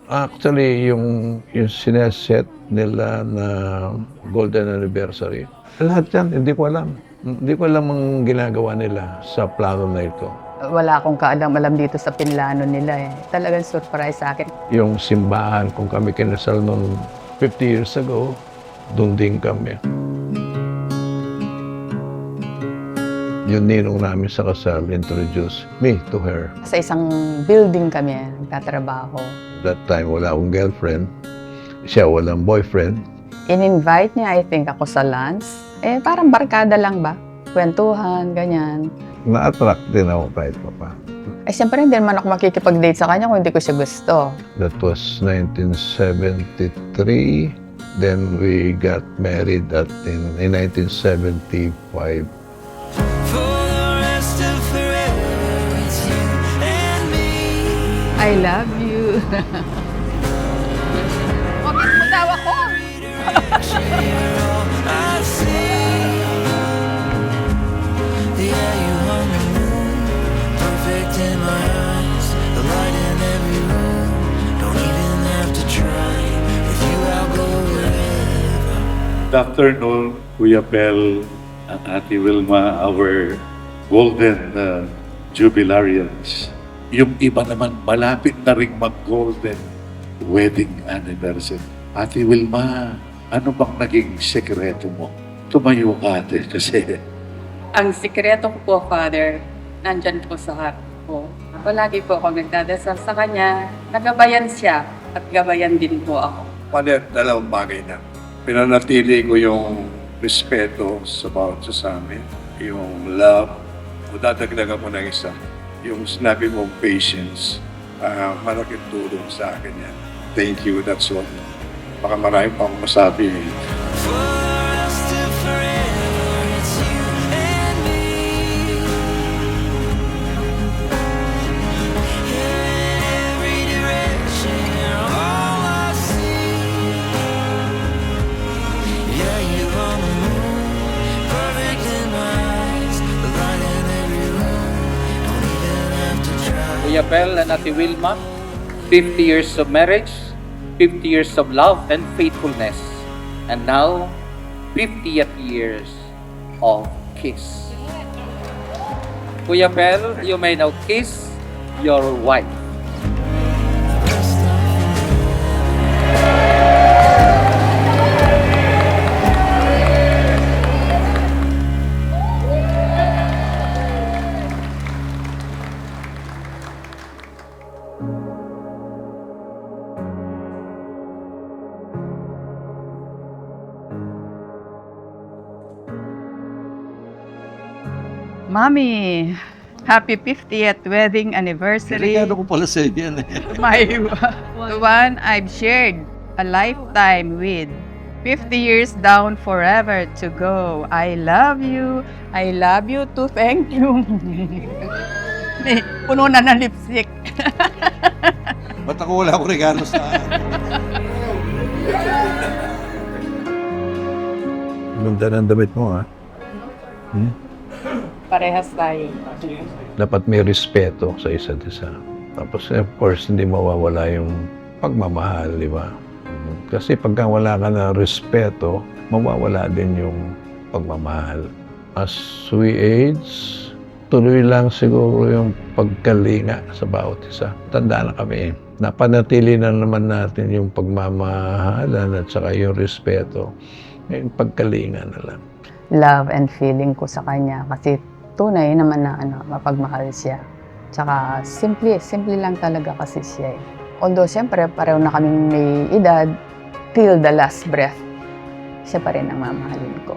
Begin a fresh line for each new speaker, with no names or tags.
Actually, yung sineset nila na golden anniversary, lahat yan hindi ko alam. Hindi ko alam ang ginagawa nila sa plano na ito.
Wala akong kaalam-alam dito sa pinlano nila eh. Talagang surprise sa akin.
Yung simbahan, kung kami kinasal noon 50 years ago, doon din kami. Yung ninong namin sa kasal introduced me to her.
Sa isang building kami nagtatrabaho.
That time, wala akong girlfriend. Siya walang boyfriend.
In-invite niya, I think, ako sa lunch. Eh, parang barkada lang ba? Kwentuhan, ganyan.
Na-attract din ako kahit pa.
Eh, siyempre, hindi naman ako makikipag-date sa kanya kung hindi ko siya gusto.
That was 1973. Then we got married in 1975.
I love you. Bakit mo daw ako?
Good afternoon, Kuya Bel and Ate Wilma, our golden jubilarians. Yung iba naman malapit na rin mag-golden wedding anniversary. Ate Wilma, ano bang naging sekreto mo? Tumayo ka ate kasi
Ang sikreto ko po, Father, nandyan po sa heart ko. Palagi po ako nagdadasal sa Kanya. Nagabayan siya at gabayan din po ako.
Dalawang bagay na. Pinanatili ko yung respeto sa bawat sa amin, yung love, o dadagdagan ko ng isa, yung sinabi mong patience, malaking tulong sa akin yan. Thank you, that's all. Baka marami pa akong masabi.
Kuya Bel and Ate Wilma, 50 years of marriage, 50 years of love and faithfulness, and now 50th years of kiss. Kuya Bel, you may now kiss your wife.
Mami, happy 50th wedding anniversary.
Regalo ko pala sa yan eh.
My the one I've shared a lifetime with. 50 years down, forever to go. I love you. I love you too. Thank you. Puno na ng lipstick.
Ba't ako wala akong regalo sa
Ganda ng damit mo, ha?
Parehas tayo.
Dapat may respeto sa isa't isa. Tapos, of course, hindi mawawala yung pagmamahal, di ba? Kasi pagka wala ka na respeto, mawawala din yung pagmamahal. As we age, tuloy lang siguro yung pagkalinga sa bawat isa. Tanda na kami. Napanatili na naman natin yung pagmamahalan at saka yung respeto. Yung pagkalinga na lang.
Love and feeling ko sa kanya kasi tunay naman na mapagmahal siya. Tsaka simple lang talaga kasi siya eh. Although siyempre pareho na kaming may edad, till the last breath, siya pa rin ang mamahalin ko.